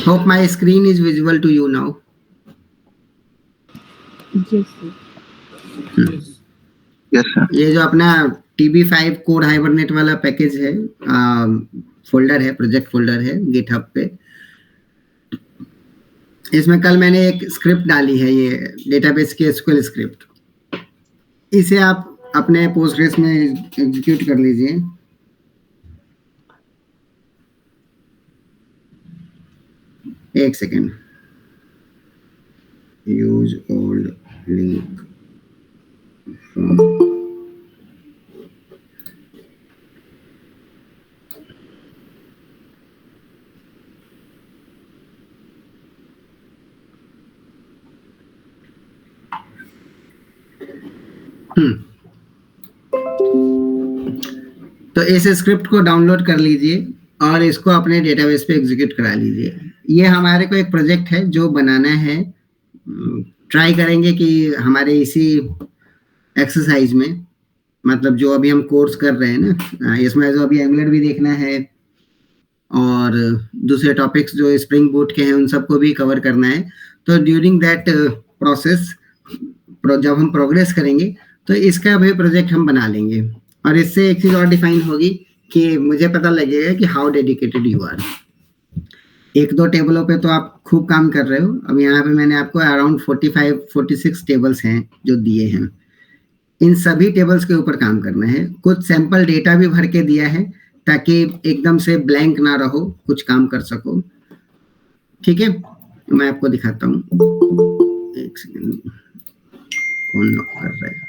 Hope my screen is visible to you now. Yes, sir. Yes, sir. ये जो अपना TB5 code hibernate वाला package है, folder है, प्रोजेक्ट फोल्डर है गिटहब पे। इसमें कल मैंने एक स्क्रिप्ट डाली है, ये डेटाबेस की एसक्यूएल स्क्रिप्ट। इसे आप अपने पोस्टग्रेस में एग्जीक्यूट कर लीजिए। एक second. Use old link from तो इस स्क्रिप्ट को डाउनलोड कर लीजिए और इसको अपने डेटाबेस पे एग्जीक्यूट करा लीजिए। ये हमारे को एक प्रोजेक्ट है जो बनाना है। ट्राई करेंगे कि हमारे इसी एक्सरसाइज में, मतलब जो अभी हम कोर्स कर रहे हैं ना, इसमें जो अभी एंगुलर भी देखना है और दूसरे टॉपिक्स जो स्प्रिंग बूट के हैं उन सबको भी कवर करना है। तो ड्यूरिंग दैट प्रोसेस जब हम प्रोग्रेस करेंगे तो इसका भी प्रोजेक्ट हम बना लेंगे और इससे एक चीज और डिफाइन होगी कि मुझे पता लगेगा कि हाउ डेडिकेटेड यू आर। एक दो टेबलों पे तो आप खूब काम कर रहे हो। अब यहाँ पे मैंने आपको अराउंड 45-46 टेबल्स हैं जो दिए हैं। इन सभी टेबल्स के ऊपर काम करना है। कुछ सैंपल डेटा भी भर के दिया है ताकि एकदम से ब्लैंक ना रहो, कुछ काम कर सको। ठीक है, मैं आपको दिखाता हूँ। एक सेकेंड, कौन नॉक कर रहा है?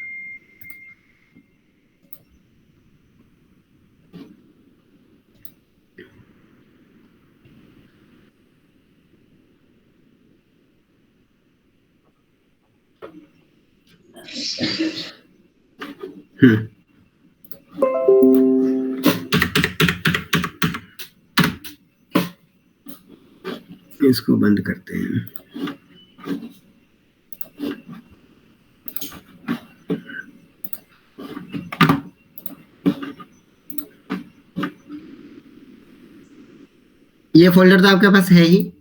इसको बंद करते हैं। ये फोल्डर तो आपके पास है ही।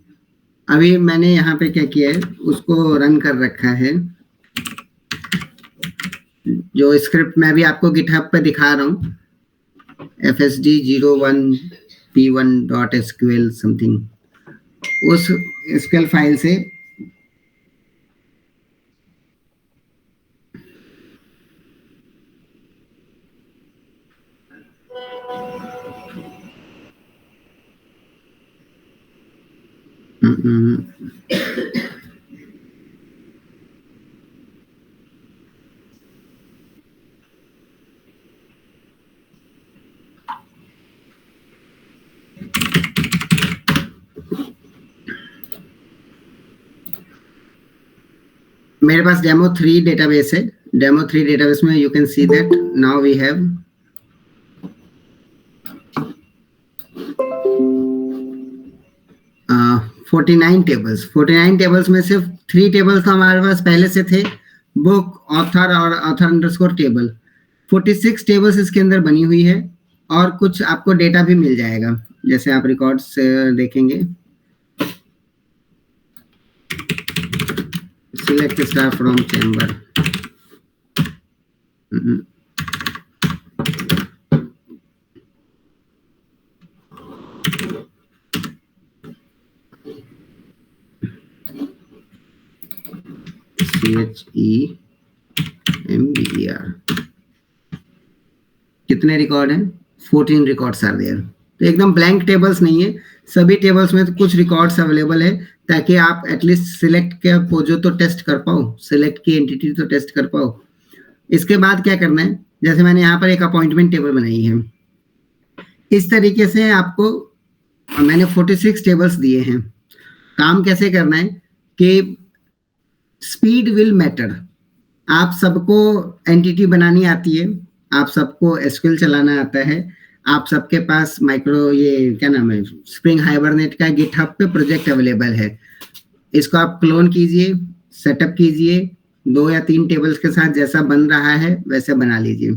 अभी मैंने यहाँ पे क्या किया है, उसको रन कर रखा है। जो स्क्रिप्ट मैं भी आपको गिटहब पे दिखा रहा हूँ, fsd01p1.sql समथिंग, उस SQL फाइल से मेरे पास demo3 डेटाबेस है। demo3 डेटाबेस में you can see that now we have 49 tables. 49 tables में सिर्फ 3 टेबल्स तो हमारे पास पहले से थे, बुक, ऑथर और ऑथर अंडरस्कोर टेबल। 46 टेबल्स इसके अंदर बनी हुई है और कुछ आपको डेटा भी मिल जाएगा, जैसे आप रिकॉर्ड्स देखेंगे। Select star from chamber. CHEMBER। कितने रिकॉर्ड हैं? 14 रिकॉर्ड्स आर देयर। तो एकदम ब्लैंक टेबल्स नहीं है, सभी टेबल्स में तो कुछ रिकॉर्ड्स अवेलेबल है ताकि आप एटलीस्ट सिलेक्ट के पोजो तो टेस्ट कर पाओ, सिलेक्ट की एंटिटी तो टेस्ट कर पाओ। इसके बाद क्या करना है, जैसे मैंने यहाँ पर एक अपॉइंटमेंट टेबल बनाई है, इस तरीके से आपको मैंने 46 टेबल्स दिए हैं। काम कैसे करना है कि स्पीड विल मैटर। आप सबको एंटिटी बनानी आती है, आप सबको एसक्यूएल चलाना आता है, आप सबके पास माइक्रो ये क्या नाम है स्प्रिंग हाइबरनेट का गिटहब पे प्रोजेक्ट अवेलेबल है। इसको आप क्लोन कीजिए, सेटअप कीजिए, 2 या 3 टेबल्स के साथ जैसा बन रहा है वैसे बना लीजिए,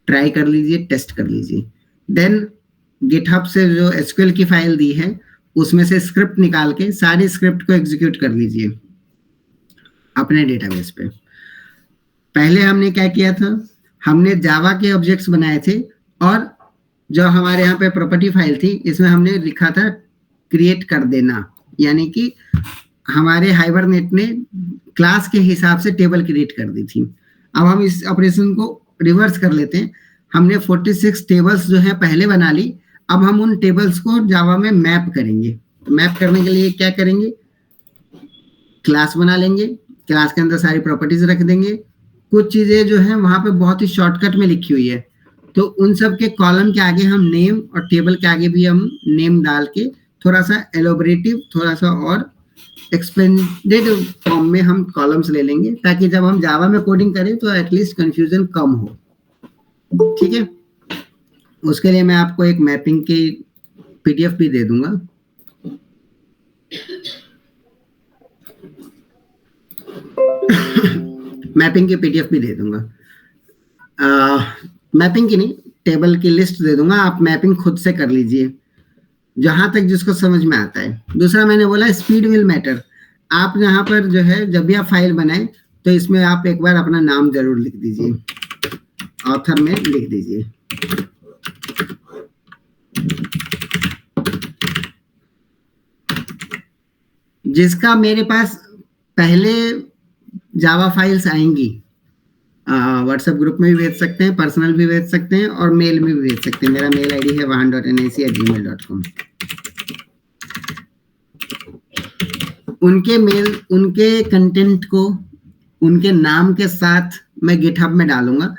ट्राई कर लीजिए, टेस्ट कर लीजिए। देन गिटहब से जो एसक्यूएल की फाइल दी है उसमें से स्क्रिप्ट निकाल के सारी स्क्रिप्ट को एग्जीक्यूट कर लीजिए अपने डेटाबेस पे। पहले हमने क्या किया था, हमने जावा के ऑब्जेक्ट्स बनाए थे और जो हमारे यहाँ पे प्रॉपर्टी फाइल थी इसमें हमने लिखा था क्रिएट कर देना, यानी कि हमारे हाइबरनेट ने क्लास के हिसाब से टेबल क्रिएट कर दी थी। अब हम इस ऑपरेशन को रिवर्स कर लेते हैं। हमने 46 टेबल्स जो है पहले बना ली, अब हम उन टेबल्स को जावा में मैप करेंगे। तो मैप करने के लिए क्या करेंगे, क्लास बना लेंगे, क्लास के अंदर सारी प्रॉपर्टीज रख देंगे। कुछ चीजें जो है वहां पे बहुत ही शॉर्टकट में लिखी हुई है, तो उन सब के कॉलम के आगे हम नेम और टेबल के आगे भी हम नेम डाल के थोड़ा सा एलोबरेटिव, थोड़ा सा और एक्सपेंडेड फॉर्म में हम कॉलम्स ले लेंगे, ताकि जब हम जावा में कोडिंग करें तो एटलीस्ट कंफ्यूजन कम हो। ठीक है, उसके लिए मैं आपको एक मैपिंग की पीडीएफ भी दे दूंगा। मैपिंग की पीडीएफ भी दे दूंगा, मैपिंग की नहीं, टेबल की लिस्ट दे दूंगा, आप मैपिंग खुद से कर लीजिए जहां तक जिसको समझ में आता है। दूसरा मैंने बोला स्पीड विल मैटर। आप यहाँ पर जो है जब भी आप फाइल बनाए तो इसमें आप एक बार अपना नाम जरूर लिख दीजिए, ऑथर में लिख दीजिए। जिसका मेरे पास पहले जावा फाइल्स आएंगी, व्हाट्सएप ग्रुप में भी भेज सकते हैं, पर्सनल भी भेज सकते हैं और मेल में भी भेज सकते हैं। मेरा मेल आईडी है vahan.nac@gmail.com। उनके मेल, उनके कंटेंट को उनके नाम के साथ मैं गिटहब में डालूंगा।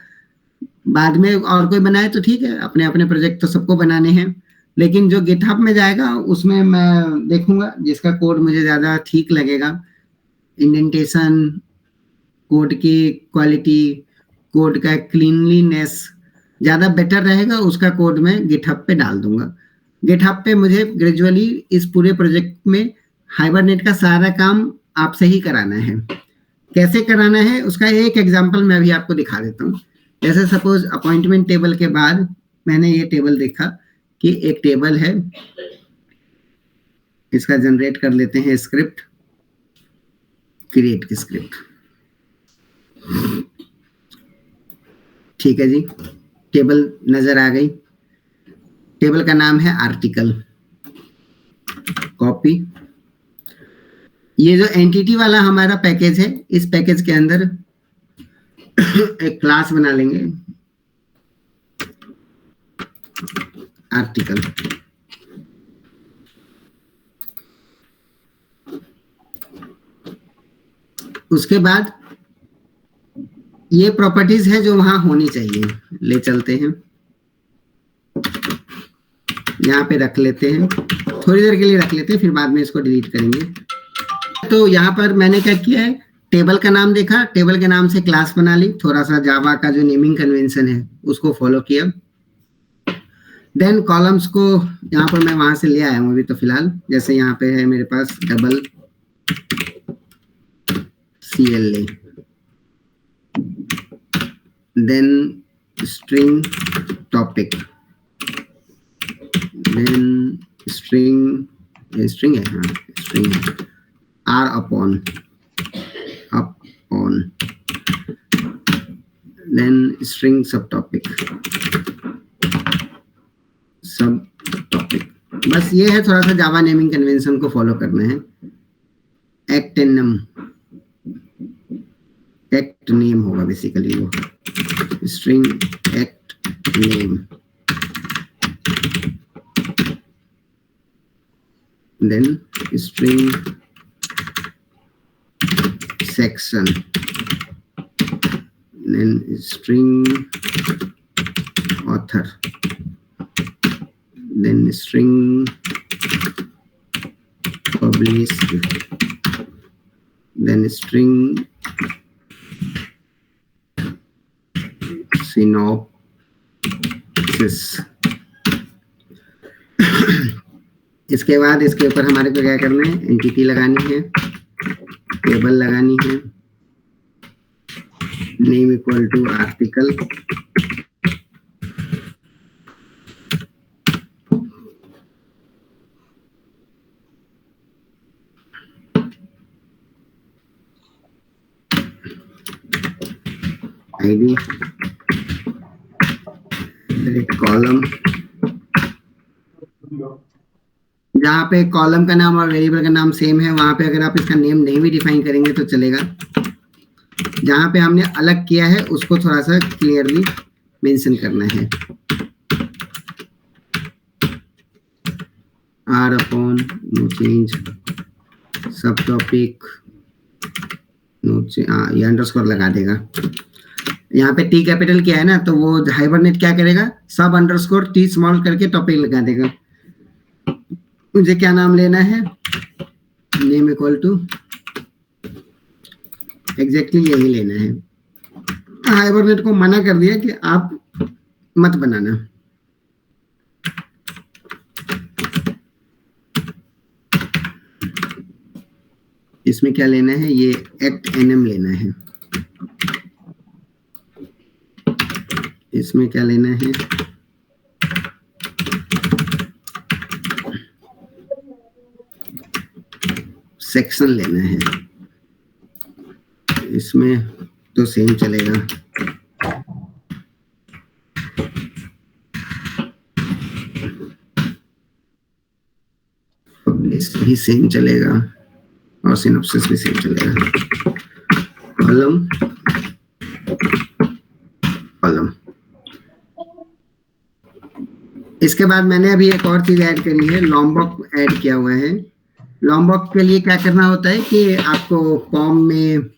बाद में और कोई बनाए तो ठीक है, अपने अपने प्रोजेक्ट तो सबको बनाने हैं, लेकिन जो गिटहब में जाएगा उसमें मैं देखूंगा जिसका कोड मुझे ज्यादा ठीक लगेगा, इंडेंटेशन, कोड की क्वालिटी, कोड का क्लीनलीनेस ज्यादा बेटर रहेगा, उसका कोड मैं गिटहब पे डाल दूंगा। गिटहब पे मुझे ग्रेजुअली इस पूरे प्रोजेक्ट में हाइबरनेट का सारा काम आपसे ही कराना है। कैसे कराना है उसका एक एग्जांपल मैं अभी आपको दिखा देता हूँ। जैसे सपोज अपॉइंटमेंट टेबल के बाद मैंने ये टेबल देखा कि एक टेबल है, इसका जनरेट कर लेते हैं स्क्रिप्ट, क्रिएट की स्क्रिप्ट। ठीक है जी, टेबल नजर आ गई। टेबल का नाम है आर्टिकल, कॉपी। ये जो एंटिटी वाला हमारा पैकेज है, इस पैकेज के अंदर एक क्लास बना लेंगे, आर्टिकल। उसके बाद ये प्रॉपर्टीज है जो वहां होनी चाहिए, ले चलते हैं, यहाँ पे रख लेते हैं, थोड़ी देर के लिए रख लेते हैं, फिर बाद में इसको डिलीट करेंगे। तो यहाँ पर मैंने क्या किया है, टेबल का नाम देखा, टेबल के नाम से क्लास बना ली, थोड़ा सा जावा का जो नेमिंग कन्वेंशन है उसको फॉलो किया। देन कॉलम्स को यहाँ पर मैं वहां से ले आया हूँ अभी तो फिलहाल, जैसे यहाँ पे है मेरे पास double CLA, then string topic, then string है, हाँ स्ट्रिंग है, R upon, then string subtopic। बस ये है, थोड़ा सा जावा नेमिंग कन्वेंशन को फॉलो करना है। एक्ट नेम होगा बेसिकली वो, string act name, then string section, then string author, then string published, then string synopsis। इसके बाद इसके ऊपर हमारे को क्या करना है, एंटिटी लगानी है, टेबल लगानी है, name equal to article, ID, column, जहाँ पे कॉलम का नाम और वेरिएबल का नाम सेम है वहां पे अगर आप इसका नेम नहीं भी डिफाइन करेंगे तो चलेगा। जहाँ पे हमने अलग किया है उसको थोड़ा सा क्लियरली मेंशन करना है। आर अपॉन नो चेंज सब टॉपिक नो, ये अंडरस्कोर लगा देगा। यहाँ पे टी कैपिटल क्या है ना, तो वो हाइबरनेट क्या करेगा, सब अंडरस्कोर टी स्मॉल करके टॉपिक लगा देगा। मुझे क्या नाम लेना है, नेम इक्वल टू एग्जैक्टली यही लेना है। हाइबरनेट को मना कर दिया कि आप मत बनाना। इसमें क्या लेना है, ये एक्ट एनएम लेना है। इसमें क्या लेना है, सेक्शन लेना है। इसमें तो सेम चलेगा, पब्लिश भी सेम चलेगा और सिनॉप्सिस भी सेम चलेगा। Column column. इसके बाद मैंने अभी एक और चीज ऐड करी है, लॉम्बॉक ऐड किया हुआ है। लॉम्बॉक के लिए क्या करना होता है कि आपको कॉम में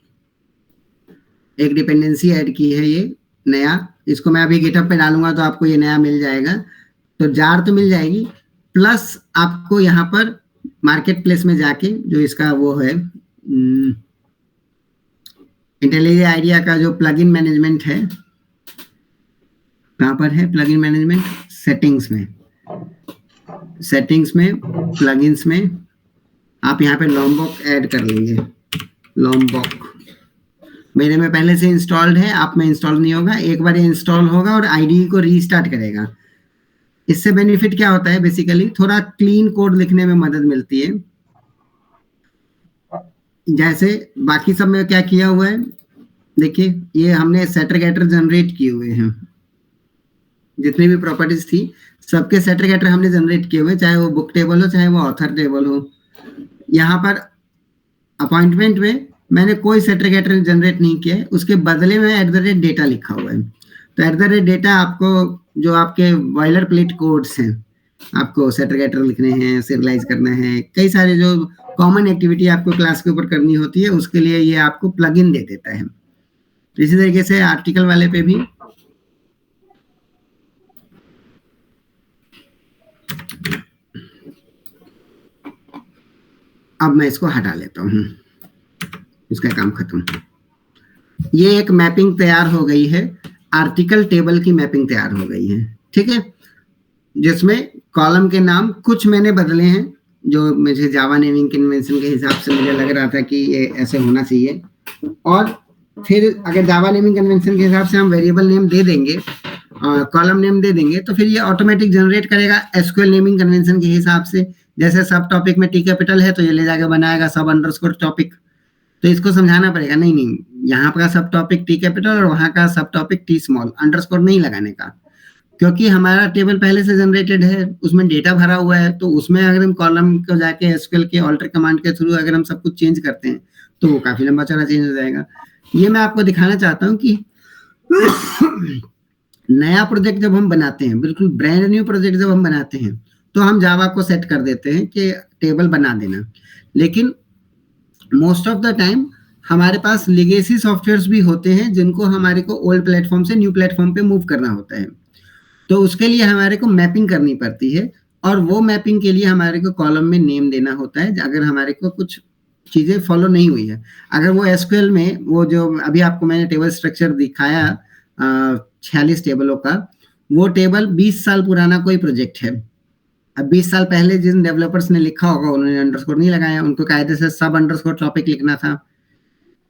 एक डिपेंडेंसी ऐड की है, ये नया, इसको मैं अभी गिटहब पे डालूंगा तो आपको ये नया मिल जाएगा। तो जार तो मिल जाएगी, प्लस आपको यहाँ पर मार्केट प्लेस में जाके जो इसका वो है इंटेलिजेंट आइडिया का जो प्लगइन मैनेजमेंट है, कहाँ पर है प्लगइन मैनेजमेंट, सेटिंग्स में, सेटिंग्स में प्लगइन्स में आप यहाँ पे लॉम्बॉक ऐड कर लेंगे। लॉम्बॉक मेरे में पहले से इंस्टॉल्ड है, आप में इंस्टॉल नहीं होगा, एक बार इंस्टॉल होगा और आईडी को रीस्टार्ट करेगा। इससे बेनिफिट क्या होता है, बेसिकली थोड़ा क्लीन कोड लिखने में मदद मिलती है। जैसे बाकी सब में क्या किया हुआ है, देखिए ये हमने सेटर गेटर जनरेट किए हुए हैं, जितनी भी प्रॉपर्टीज थी सबके सेटर गेटर हमने जनरेट किए हुए, चाहे वो बुक टेबल हो चाहे वो ऑथर टेबल हो। यहाँ पर अपॉइंटमेंट में मैंने कोई सेटर गेटर जनरेट नहीं किया है, उसके बदले में @डेटा लिखा हुआ है। तो @डेटा आपको जो आपके बॉयलर प्लेट कोड्स हैं, आपको सेटर गेटर लिखने हैं, सीरियलाइज करना है, कई सारे जो कॉमन एक्टिविटी आपको क्लास के ऊपर करनी होती है, उसके लिए ये आपको प्लगइन दे देता है। तो इसी तरीके से आर्टिकल वाले पे भी अब मैं इसको हटा लेता हूँ, इसका काम खत्म। ये एक मैपिंग तैयार हो गई है, आर्टिकल टेबल की मैपिंग तैयार हो गई है, ठीक है, जिसमें कॉलम के नाम कुछ मैंने बदले हैं, जो मुझे जावा नेमिंग कन्वेंशन के हिसाब से मुझे लग रहा था कि ये ऐसे होना चाहिए। और फिर अगर जावा नेमिंग कन्वेंशन के हिसाब से हम वेरिएबल नेम दे देंगे, कॉलम नेम दे देंगे, तो फिर ये ऑटोमेटिक जनरेट करेगा एसक्यूएल नेमिंग कन्वेंशन के हिसाब से। जैसे सब टॉपिक में टी कैपिटल है तो ये ले जाके बनाएगा सब अंडरस्कोर टॉपिक। तो इसको समझाना पड़ेगा, नहीं नहीं, यहाँ का सब टॉपिक टी कैपिटल और वहाँ का सब टॉपिक टी स्मॉल, अंडरस्कोर नहीं लगाने का, क्योंकि हमारा टेबल पहले से जनरेटेड है, उसमें डेटा भरा हुआ है। तो उसमें अगर हम कॉलम को जाके एसक्यूएल के ऑल्टर कमांड के थ्रू अगर हम सब कुछ चेंज करते हैं तो वो काफी लंबा चौड़ा चेंज हो जाएगा। ये मैं आपको दिखाना चाहता हूँ कि नया प्रोजेक्ट जब हम बनाते हैं, बिल्कुल ब्रांड न्यू प्रोजेक्ट जब हम बनाते हैं, तो हम जावा को सेट कर देते हैं कि टेबल बना देना। लेकिन मोस्ट ऑफ द टाइम हमारे पास लेगेसी सॉफ्टवेयर्स भी होते हैं जिनको हमारे को ओल्ड प्लेटफॉर्म से न्यू प्लेटफॉर्म पे मूव करना होता है। तो उसके लिए हमारे को मैपिंग करनी पड़ती है, और वो मैपिंग के लिए हमारे को कॉलम में नेम देना होता है अगर हमारे को कुछ चीजें फॉलो नहीं हुई है। अगर वो एसक्यूएल में वो जो अभी आपको मैंने टेबल स्ट्रक्चर दिखाया 46 टेबलों का, वो टेबल 20 साल पुराना कोई प्रोजेक्ट है। अब 20 साल पहले जिन डेवलपर्स ने लिखा होगा उन्होंने अंडरस्कोर नहीं लगाया, उनको कायदे से सब अंडरस्कोर टॉपिक लिखना था,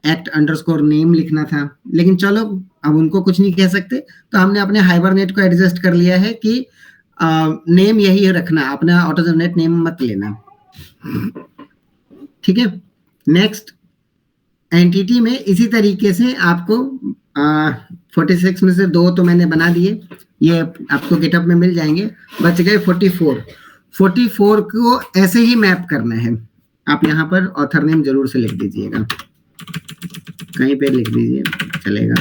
एक्ट अंडरस्कोर नेम लिखना था। लेकिन चलो अब उनको कुछ नहीं कह सकते, तो हमने अपने हाइबरनेट को एडजस्ट कर लिया है कि नेम यही रखना, अपना ऑटो जनरेट नेम मत लेना, ठीक है। नेक्स्ट एंटिटी में इसी तरीके से आपको 46 में से 2 तो मैंने बना दिए, ये आपको गिटहब में मिल जाएंगे। बच गए 44। 44 को ऐसे ही मैप करना है। आप यहाँ पर ऑथर नेम जरूर से लिख दीजिएगा, कहीं पे लिख दीजिए चलेगा।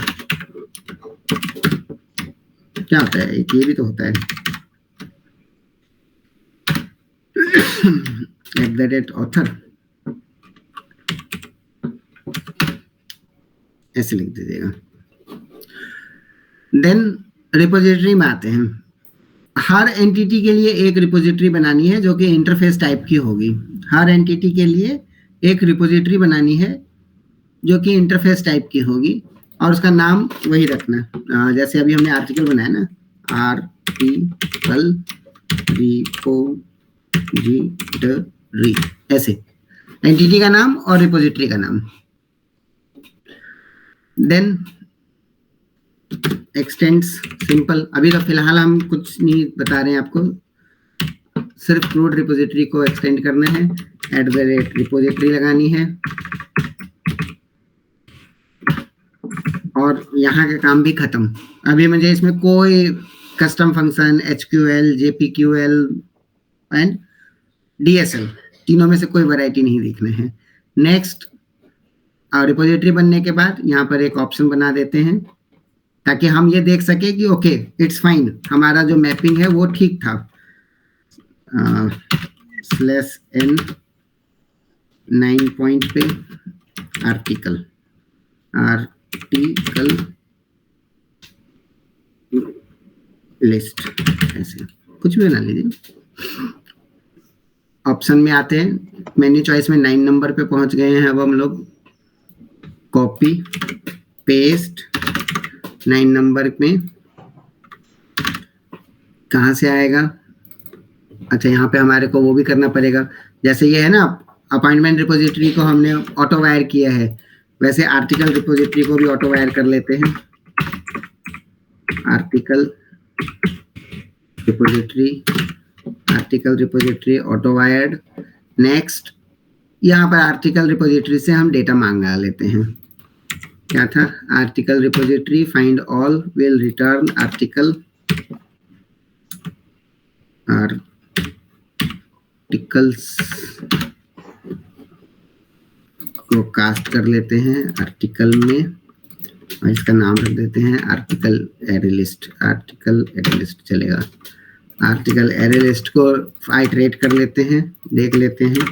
क्या होता है, ये भी तो होता है @author, ऐसे लिख दीजिएगा। देन रिपोजिटरी में आते हैं। हर एंटिटी के लिए एक रिपोजिटरी बनानी है जो कि इंटरफेस टाइप की होगी। हर एंटिटी के लिए एक रिपोजिटरी बनानी है जो कि इंटरफेस टाइप की होगी, और उसका नाम वही रखना। जैसे अभी हमने आर्टिकल बनाया ना, आर्टिकल रिपोजिटरी, ऐसे एंटिटी का नाम और रिपोजिटरी का नाम। देन एक्सटेंड्स सिंपल, अभी तो फिलहाल हम कुछ नहीं बता रहे हैं आपको, सिर्फ क्रूड रिपोजिटरी को एक्सटेंड करना है, @रिपोजिटरी लगानी है, और यहाँ का काम भी खत्म। अभी मुझे इसमें कोई custom function, HQL, JPQL and DSL, तीनों में से कोई वैरायटी नहीं दिखने हैं। नेक्स्ट, रिपोजिटरी बनने के बाद यहाँ पर एक ऑप्शन बना देते हैं ताकि हम ये देख सके कि ओके इट्स फाइन, हमारा जो मैपिंग है वो ठीक था। /n 9 पॉइंट पे आर्टिकल लिस्ट, ऐसे कुछ भी बना लीजिए। ऑप्शन में आते हैं, मेन्यू चॉइस में 9 नंबर पे पहुंच गए हैं। अब हम लोग कॉपी पेस्ट 9 नंबर में कहाँ से आएगा? अच्छा, यहाँ पे हमारे को वो भी करना पड़ेगा, जैसे ये है ना अपॉइंटमेंट रिपोजिटरी को हमने ऑटो वायर किया है, वैसे आर्टिकल रिपोजिटरी को भी ऑटो वायर कर लेते हैं। Article repository auto wired. Next, यहाँ पर आर्टिकल रिपोजिटरी से हम डेटा मांगा लेते हैं। क्या था? Article repository find all will return articles को कास्ट कर लेते हैं आर्टिकल में, और इसका नाम रख देते हैं आर्टिकल एरे लिस्ट। चलेगा। आर्टिकल एरे लिस्ट को आइटरेट कर लेते हैं, देख लेते हैं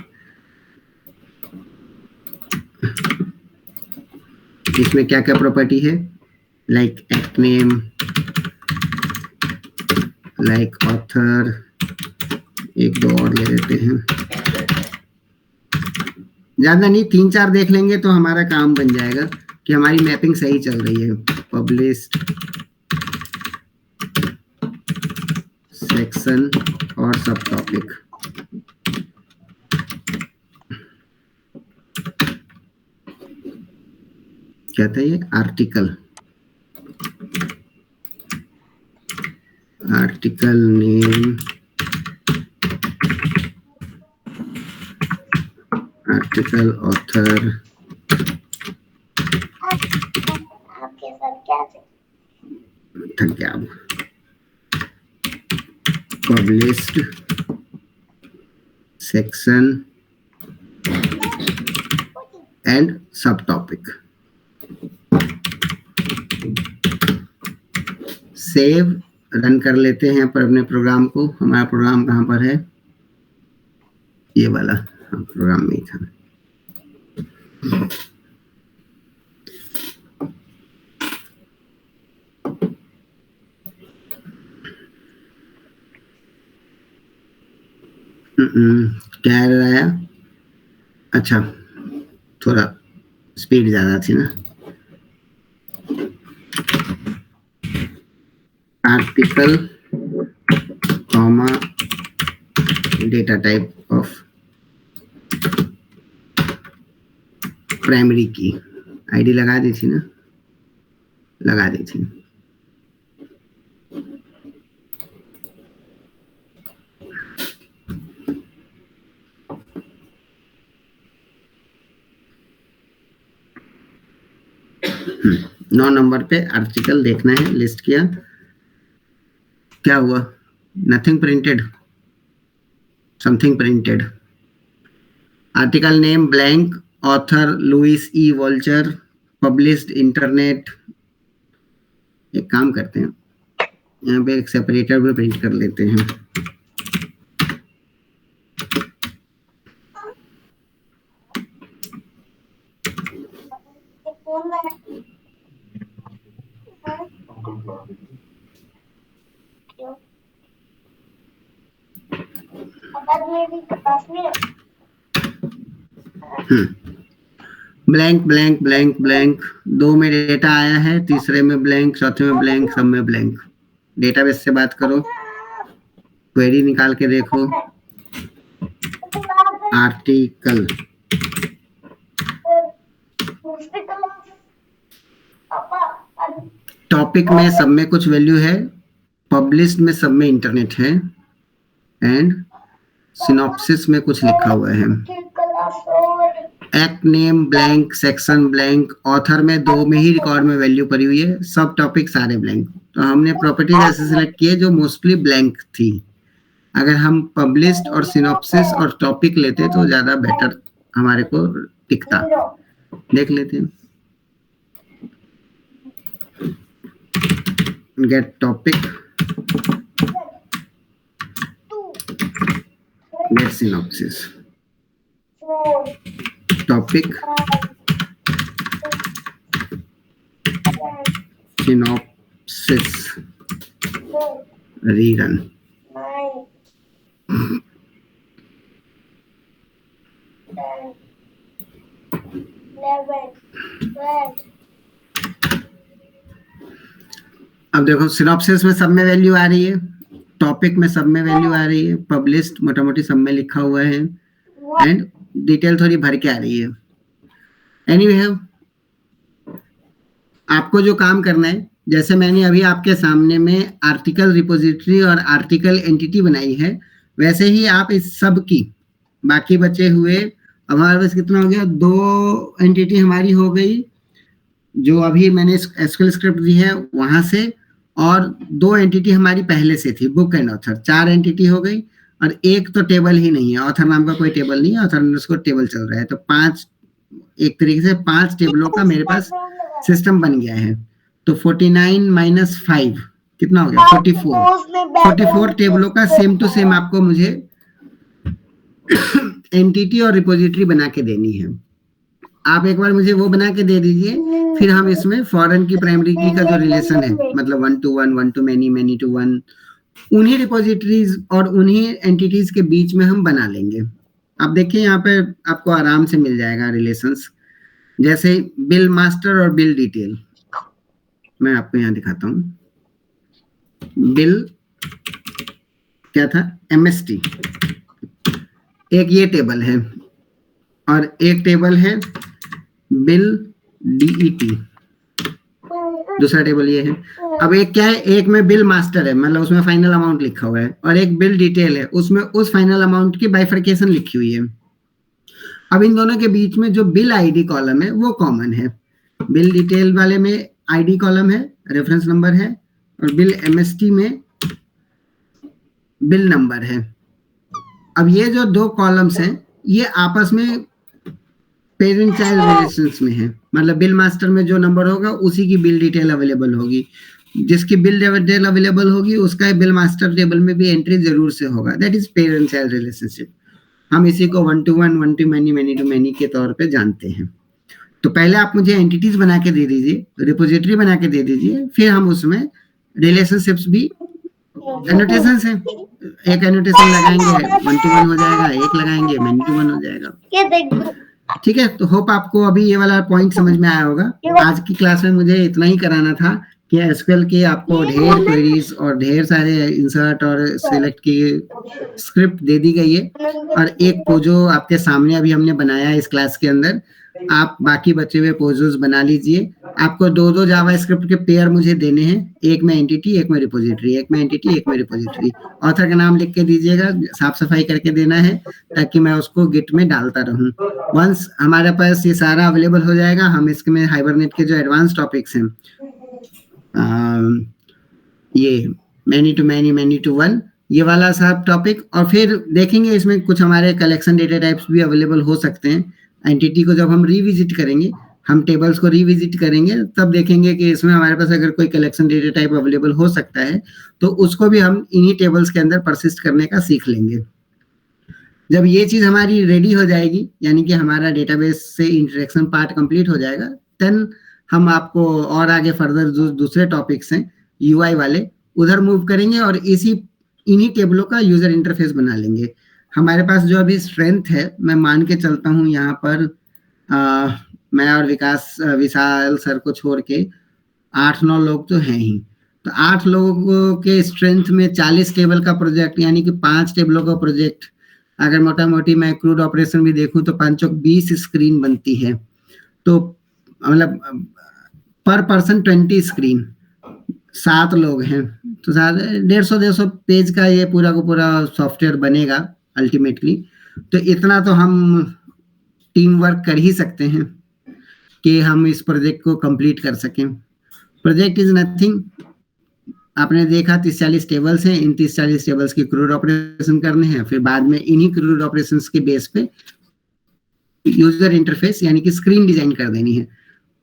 इसमें क्या क्या प्रॉपर्टी है, like act name, like author, एक दो और ले लेते हैं, ज्यादा नहीं, 3-4 देख लेंगे तो हमारा काम बन जाएगा कि हमारी मैपिंग सही चल रही है। पब्लिश्ड, सेक्शन और सब टॉपिक। क्या था ये? आर्टिकल नेम, आर्टिकल ऑथर, थक गया अब, पब्लिश्ड, सेक्शन एंड सब टॉपिक। सेव, रन कर लेते हैं पर अपने प्रोग्राम को। हमारा प्रोग्राम कहाँ पर है? ये वाला, हाँ, प्रोग्राम में ही था। क्या एरर आया? अच्छा, थोड़ा स्पीड ज्यादा थी ना। Article comma data type of primary की, आईडी लगा दी थी ना, लगा दी थी। 9 नंबर पे आर्टिकल देखना है, लिस्ट किया, क्या हुआ, nothing printed, something printed, article name blank, author Louis E Walcher, published internet. एक काम करते हैं, यहाँ पे एक सेपरेटर भी प्रिंट कर लेते हैं। ब्लैंक ब्लैंक ब्लैंक ब्लैंक, 2 में डेटा आया है, तीसरे में ब्लैंक, चौथे में ब्लैंक, सब में ब्लैंक। डेटाबेस से बात करो, क्वेरी निकाल के देखो, आर्टिकल, टॉपिक में सब में कुछ वैल्यू है, पब्लिश्ड में सब में इंटरनेट है, एंड सिनॉप्सिस में कुछ लिखा हुआ है। Act name blank, section blank, author में 2 में ही रिकॉर्ड में वैल्यू पड़ी हुई है, सब टॉपिक सारे ब्लैंक। तो हमने प्रॉपर्टीज ऐसे सिलेक्ट किए जो मोस्टली ब्लैंक थी। अगर हम पब्लिश्ड और सिनॉप्सिस और टॉपिक लेते तो ज्यादा बेटर हमारे को टिकता। देख लेते हैं, get topic, get synopsis, topic, synopsis, rerun. अब देखो सिनॉप्सिस में सब में वैल्यू आ रही है, टॉपिक में सब में वैल्यू आ रही है, पब्लिश्ड मोटा मोटी सब में लिखा हुआ है, एंड डिटेल थोड़ी भर के आ रही है। एनीवे आपको जो काम करना है, जैसे मैंने अभी आपके सामने में आर्टिकल रिपोजिटरी और आर्टिकल एंटिटी बनाई है, वैसे ही आप इस सब की बाकी बचे हुए, अब हमारे पास कितना हो गया, 2 एंटिटी हमारी हो गई जो अभी मैंने एसक्यूएल स्क्रिप्ट दी है वहां से, और 2 एंटिटी हमारी पहले से थी, बुक एंड ऑथर, 4 एंटिटी हो गई, और एक तो टेबल ही नहीं है, ऑथर नाम का कोई टेबल नहीं है, ऑथर उसको टेबल चल रहा है, तो 5, एक तरीके से 5 टेबलों का मेरे पास सिस्टम बन गया है। तो 49 माइनस 5 कितना हो गया, 44। 44 टेबलों का सेम टू सेम आपको मुझे एंटिटी और रिपोजिटरी बना के देनी है। आप एक बार मुझे वो बना के दे दीजिए, फिर हम इसमें फॉरेन की प्राइमरी की का जो रिलेशन है, मतलब 1 to 1, 1 to many, many to 1, उन्हीं रिपोजिटरीज और उन्हीं एंटिटीज के बीच में हम बना लेंगे। आप देखिए यहाँ पे आपको आराम से मिल जाएगा रिलेशंस, जैसे बिल मास्टर और बिल डिटेल। मैं आपको यहाँ दिखाता हूँ, बिल क्या था, MST, एक ये टेबल है, और एक टेबल है बिल DET, दूसरा टेबल ये है। अब एक क्या है, एक में बिल मास्टर है, मतलब उसमें फाइनल अमाउंट लिखा हुआ है, और एक बिल डिटेल है, उसमें उस फाइनल अमाउंट की बाइफरकेशन लिखी हुई है। अब इन दोनों के बीच में जो बिल आईडी कॉलम है वो कॉमन है, बिल डिटेल वाले में आईडी कॉलम है, रेफरेंस नंबर है, और बिल MST में बिल नंबर है। अब ये जो 2 कॉलम्स हैं ये आपस में पेरेंट चाइल्ड रिलेशंस में है, मतलब बिल मास्टर में जो नंबर होगा उसी की बिल डिटेल अवेलेबल होगी, जिसकी बिल डिटेल अवेलेबल होगी उसका बिल मास्टर टेबल में भी एंट्री जरूर से होगा, that is parent child relationship. हम इसी को 1 to 1, 1 to many, many to many के तौर पे जानते हैं। तो पहले आप मुझे एंटिटीज बना के दे दीजिए, रिपोजिटरी बना के दे दीजिए, फिर हम उसमें रिलेशनशिप्स भी एनोटेशंस है, एक एनोटेशन लगाएंगे 1 to 1 हो जाएगा, एक लगाएंगे many to 1 हो जाएगा। ठीक है, तो होप आपको अभी ये वाला पॉइंट समझ में आया होगा। आज की क्लास में मुझे इतना ही कराना था कि एसक्यूएल के आपको ढेर क्वेरीज और ढेर सारे इंसर्ट और सिलेक्ट की स्क्रिप्ट दे दी गई है, और एक को जो आपके सामने अभी हमने बनाया है इस क्लास के अंदर, आप बाकी बचे हुए पोजर्स बना लीजिए। आपको 2-2 जावास्क्रिप्ट के पेयर मुझे देने हैं, एक में एंटिटी, एक में रिपोजिटरी, एक में एंटिटी, एक में रिपोजिटरी। ऑथर का नाम लिख के दीजिएगा, साफ-सफाई करके देना है ताकि मैं उसको गिट में डालता रहूँ। वंस हमारे पास ये सारा अवेलेबल हो जाएगा, हम इसमें हाइबरनेट के जो एडवांस टॉपिक्स हैं, ये many to many, many to one, ये वाला सब टॉपिक, और फिर देखेंगे इसमें कुछ हमारे कलेक्शन डेटा टाइप्स भी अवेलेबल हो सकते हैं। एंटिटी को जब हम रिविजिट करेंगे, हम टेबल्स को रिविजिट करेंगे, तब देखेंगे कि इसमें हमारे पास अगर कोई कलेक्शन डेटा टाइप अवेलेबल हो सकता है, तो उसको भी हम इन्हीं टेबल्स के अंदर परसिस्ट करने का सीख लेंगे। जब ये चीज़ हमारी रेडी हो जाएगी, यानी कि हमारा डेटाबेस से इंटरेक्शन पार्ट कंप्लीट हो जाएगा, देन हम आपको और आगे फर्दर जो दूसरे टॉपिक्स हैं यूआई वाले, उधर मूव करेंगे और इन्हीं टेबलों का यूजर इंटरफेस बना लेंगे। हमारे पास जो अभी स्ट्रेंथ है, मैं मान के चलता हूँ यहाँ पर मैं और विशाल सर को छोड़ के 8-9 लोग तो हैं ही। तो 8 लोगों के स्ट्रेंथ में 40 टेबल का प्रोजेक्ट, यानी कि 5 टेबलों का प्रोजेक्ट, अगर मोटा मोटी मैं क्रूड ऑपरेशन भी देखूं तो 5 चौक 20 स्क्रीन बनती है। तो मतलब पर पर्सन 20 स्क्रीन, 7 लोग हैं तो 150-150 पेज का ये पूरा का पूरा सॉफ्टवेयर बनेगा अल्टीमेटली। तो इतना तो हम टीम वर्क कर ही सकते हैं कि हम इस प्रोजेक्ट को कंप्लीट कर सकें। प्रोजेक्ट इज नथिंग, आपने देखा 30-40 टेबल्स हैं, इन 30-40 टेबल्स की क्रूड ऑपरेशन करने हैं, फिर बाद में इन्हीं क्रूड ऑपरेशंस के बेस पे यूजर इंटरफेस यानी कि स्क्रीन डिजाइन कर देनी है।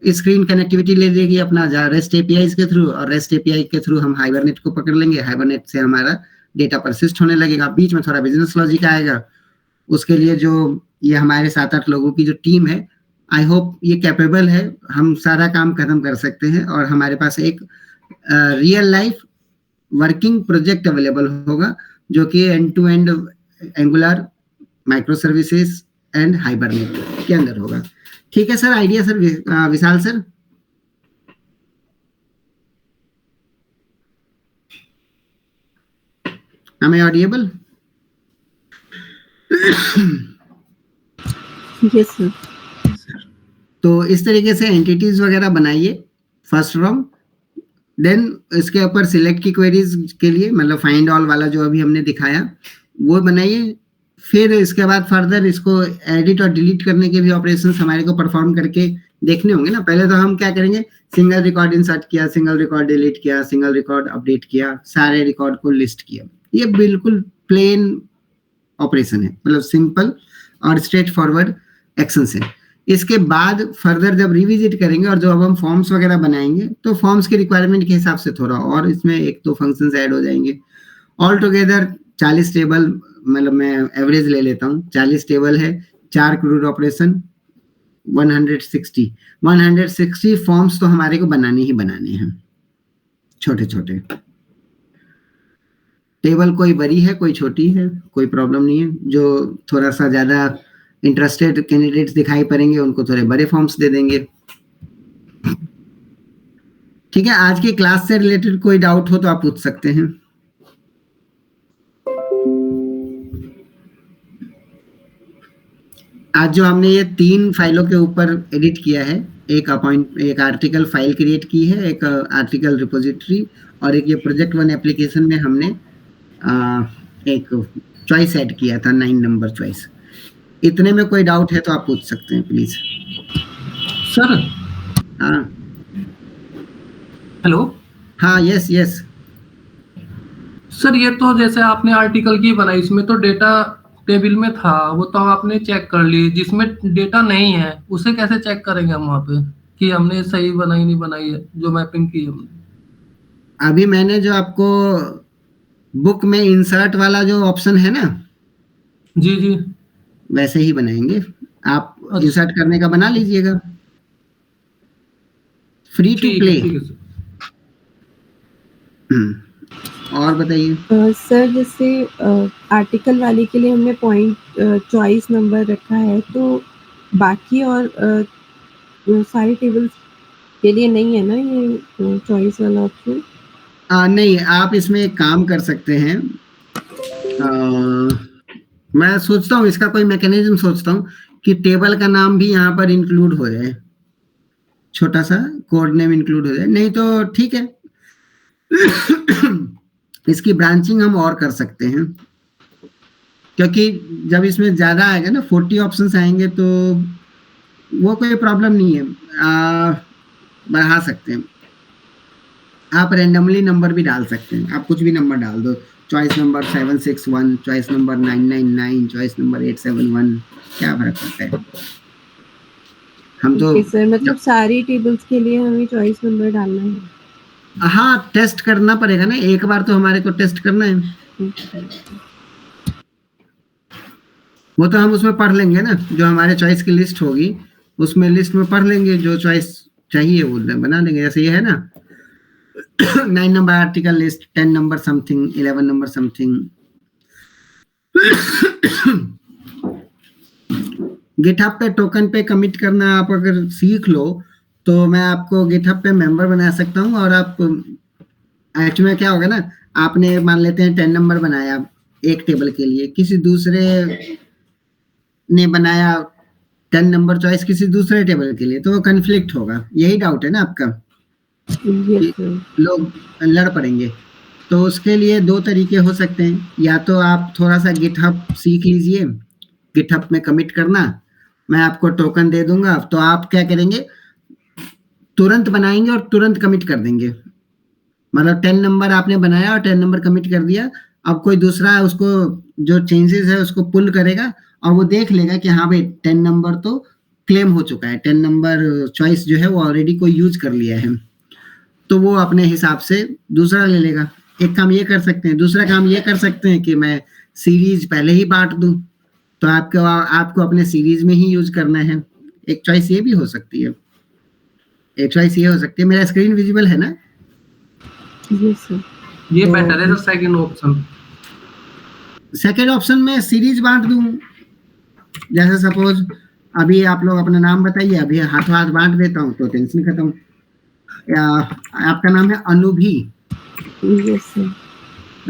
स्क्रीन कनेक्टिविटी ले लेगी अपना रेस्ट एपीआई के थ्रू, और रेस्ट एपीआई के थ्रू हम हाइबरनेट को पकड़ लेंगे। हाइबरनेट से हमारा डेटा परसिस्ट होने लगेगा, बीच में थोड़ा बिजनेस लॉजिक आएगा। उसके लिए जो ये हमारे 7-8 लोगों की जो टीम है, आई होप ये कैपेबल है, हम सारा काम खत्म कर सकते हैं और हमारे पास एक real life working project available होगा जो कि end to end Angular, micro services and Hibernate के अंदर होगा। ठीक है sir, idea sir, Vishal sir. Am I audible? Yes sir. तो इस तरीके से एंटिटीज वगैरह बनाइए फर्स्ट राउंड, देन इसके ऊपर सिलेक्ट की क्वेरीज के लिए, मतलब फाइंड ऑल वाला जो अभी हमने दिखाया वो बनाइए। फिर इसके बाद फर्दर इसको एडिट और डिलीट करने के भी ऑपरेशंस हमारे को परफॉर्म करके देखने होंगे ना। पहले तो हम क्या करेंगे, सिंगल रिकॉर्ड इंसर्ट किया, सिंगल रिकॉर्ड डिलीट किया, सिंगल रिकॉर्ड अपडेट किया, सारे रिकॉर्ड को लिस्ट किया। ये बिल्कुल प्लेन ऑपरेशन है, मतलब सिंपल और स्ट्रेट फॉरवर्ड एक्शन है। इसके बाद फर्दर जब रिविजिट करेंगे और जब हम फॉर्म्स वगैरह बनाएंगे तो फॉर्म्स के रिक्वायरमेंट के हिसाब से थोड़ा और इसमें 1-2 फंक्शंस ऐड हो जाएंगे। ऑल टुगेदर 40 टेबल, मतलब मैं एवरेज ले लेता हूँ, 40 टेबल है, 4 क्रूड ऑपरेशन, 160 फॉर्म्स तो हमारे को बनाने ही बनाने हैं, छोटे छोटे। टेबल कोई बड़ी है कोई छोटी है, कोई प्रॉब्लम नहीं है। जो थोड़ा सा ज्यादा इंटरेस्टेड कैंडिडेट्स दिखाई पड़ेंगे उनको थोड़े बड़े फॉर्म्स दे देंगे। ठीक है, आज की क्लास से रिलेटेड कोई डाउट हो तो आप पूछ सकते हैं। आज जो हमने ये 3 फाइलों के ऊपर एडिट किया है, एक आर्टिकल फाइल क्रिएट की है, एक आर्टिकल रिपोजिटरी, और एक ये प्रोजेक्ट 1 एप्लीकेशन में हमने एक चॉइस ऐड किया था, 9 नंबर चॉइस। इतने में कोई डाउट है तो आप पूछ सकते हैं प्लीज। सर। हाँ हेलो। हाँ, यस यस सर, ये तो जैसे आपने आर्टिकल की बनाई, इसमें तो डेटा टेबल में था, वो तो आपने चेक कर ली। जिसमें डेटा नहीं है उसे कैसे चेक करेंगे हम वहाँ पे कि हमने सही बनाई नहीं बनाई है जो मैपिंग की हमने? अभी मैंने जो आपको बुक में इंसर्ट वाला जो ऑप्शन है ना, जी जी, वैसे ही बनाएंगे आप। इंसर्ट करने का बना लीजिएगा, फ्री टू प्ले। और बताइए सर, जैसे आर्टिकल वाले के लिए हमने पॉइंट चॉइस नंबर रखा है, तो बाकी और सारे टेबल्स के लिए नहीं है ना ये चॉइस वाला ऑप्शन? नहीं, आप इसमें एक काम कर सकते हैं। मैं सोचता हूँ इसका कोई मैकेनिज्म सोचता हूँ कि टेबल का नाम भी यहाँ पर इंक्लूड हो जाए, छोटा सा कोड नेम इंक्लूड हो जाए, नहीं तो ठीक है। इसकी ब्रांचिंग हम और कर सकते हैं, क्योंकि जब इसमें ज्यादा आएगा ना 40 ऑप्शंस आएंगे तो वो कोई प्रॉब्लम नहीं है, बढ़ा सकते हैं। आप रैंडमली नंबर भी डाल सकते हैं, आप कुछ भी नंबर डाल दो, choice number 761, choice number 999, choice number 871, क्या फर्क पड़ता है। हम तो सर मतलब सारी टेबल्स के लिए हमें चॉइस नंबर डालना है? हाँ, टेस्ट करना पड़ेगा ना, एक बार तो हमारे को टेस्ट करना है। वो तो हम उसमें पढ़ लेंगे ना, जो हमारे चॉइस की लिस्ट होगी उसमें लिस्ट में पढ़ लेंगे, जो चॉइस चाहिए वो बना लेंगे। जैसे ये है ना 9 number article list, 10 number something, 11 number something. GitHub पे टोकन पे कमिट करना आप अगर सीख लो तो मैं आपको गिटहब पे मेंबर बना सकता हूँ, और आप एक्चुअली में क्या होगा ना, आपने मान लेते हैं 10 नंबर बनाया एक टेबल के लिए, किसी दूसरे ने बनाया 10 नंबर चॉइस किसी दूसरे टेबल के लिए, तो वो कन्फ्लिक्ट होगा। यही डाउट है ना आपका? लोग लड़ पड़ेंगे। तो उसके लिए 2 तरीके हो सकते हैं, या तो आप थोड़ा सा गिटहब सीख लीजिए, गिटहब में कमिट करना, मैं आपको टोकन दे दूंगा, तो आप क्या करेंगे, तुरंत बनाएंगे और तुरंत कमिट कर देंगे। मतलब 10 नंबर आपने बनाया और 10 नंबर कमिट कर दिया, अब कोई दूसरा उसको जो चेंजेस है उसको पुल करेगा और वो देख लेगा कि हाँ भाई 10 नंबर तो क्लेम हो चुका है, 10 नंबर चॉइस जो है वो ऑलरेडी कोई यूज कर लिया है, तो वो अपने हिसाब से दूसरा ले लेगा। एक काम ये कर सकते हैं। दूसरा काम ये कर सकते हैं कि मैं सीरीज पहले ही बांट दूं, तो आपको अपने सीरीज में ही यूज करना है। एक चॉइस ये भी हो सकती है, एक चॉइस ये हो सकती है। मेरा स्क्रीन विजिबल है ना? Yes sir. ये बेटर है sir second option. Second option में सीरीज बांट दूं, जैसे सपोज अभी आप लोग अपना नाम बताइए, अभी हाथों हाथ बांट देता हूँ तो टेंशन खत्म। आपका नाम है अनुभी? Yes sir.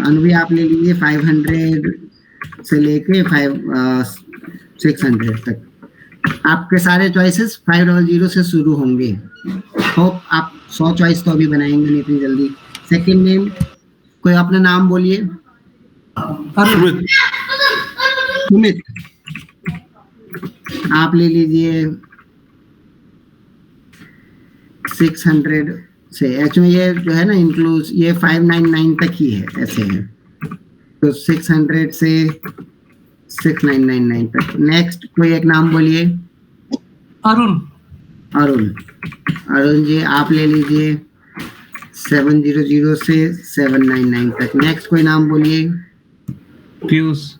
अनुभी आप ले लीजिए 500 से लेके 600 तक। आपके सारे चॉइसेस 500 से शुरू होंगे। होप आप 100 चॉइस तो अभी बनाएंगे नहीं इतनी जल्दी। सेकंड नेम, कोई अपना नाम बोलिए। सुमित, आप ले लीजिए 600 से। एक्चुअली ये जो है ना इंक्लूड, ये 599 तक ही है, ऐसे है, तो 600 से 6999 तक। नेक्स्ट कोई एक नाम बोलिए। अरुण। अरुण, अरुण जी आप ले लीजिए 700 से 799 तक। नेक्स्ट कोई नाम बोलिए। पीयूष।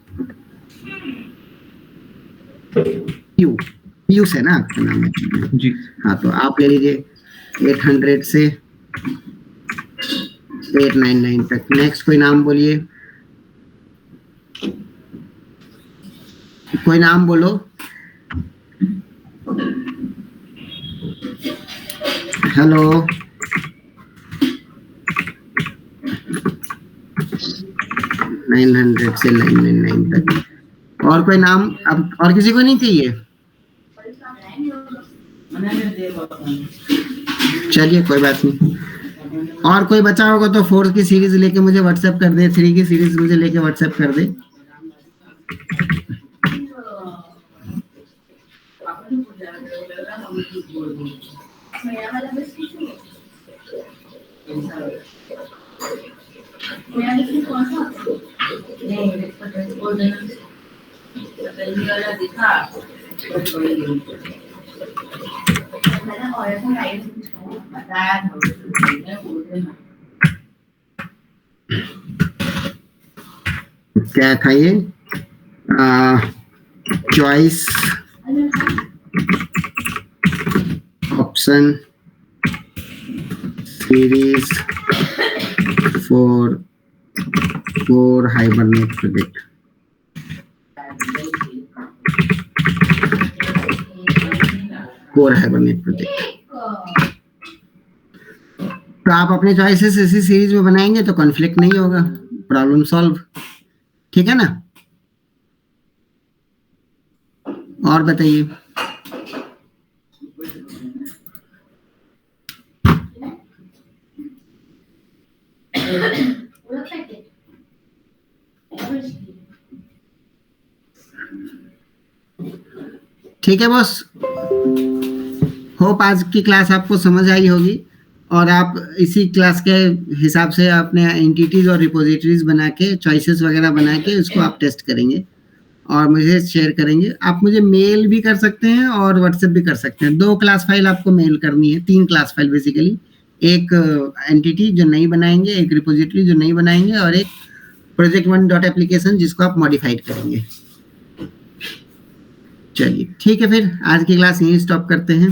पीयूष है ना आपका नाम? जी हाँ, तो आप ले लीजिए 800 से 899 तक। नेक्स्ट कोई नाम बोलिए, कोई नाम बोलो। हेलो, 900 से 999 तक। और कोई नाम? अब और किसी को नहीं चाहिए? चलिए कोई बात नहीं। और कोई बचा होगा तो 4 की सीरीज लेके मुझे व्हाट्सएप कर दे, 3 की सीरीज मुझे लेके व्हाट्सएप कर दे। क्या था ये? Choice option series for hibernate project. Core hibernate project. तो आप अपने चॉइसेस इसी सीरीज में बनाएंगे तो कॉन्फ्लिक्ट नहीं होगा, प्रॉब्लम सॉल्व। ठीक है ना? और बताइए। ठीक है बॉस, होप आज की क्लास आपको समझ आई होगी और आप इसी क्लास के हिसाब से अपने एंटिटीज और रिपोजिटरीज बना के चॉइसेस वगैरह बना के उसको आप टेस्ट करेंगे और मुझे शेयर करेंगे। आप मुझे मेल भी कर सकते हैं और व्हाट्सएप भी कर सकते हैं। 2 क्लास फाइल आपको मेल करनी है, 3 क्लास फाइल बेसिकली, एक एंटिटी जो नहीं बनाएंगे, एक रिपोजिटरी जो नहीं बनाएंगे और एक प्रोजेक्ट 1 डॉट एप्लीकेशन जिसको आप मॉडिफाइड करेंगे। चलिए ठीक है, फिर आज की क्लास यहीं स्टॉप करते हैं।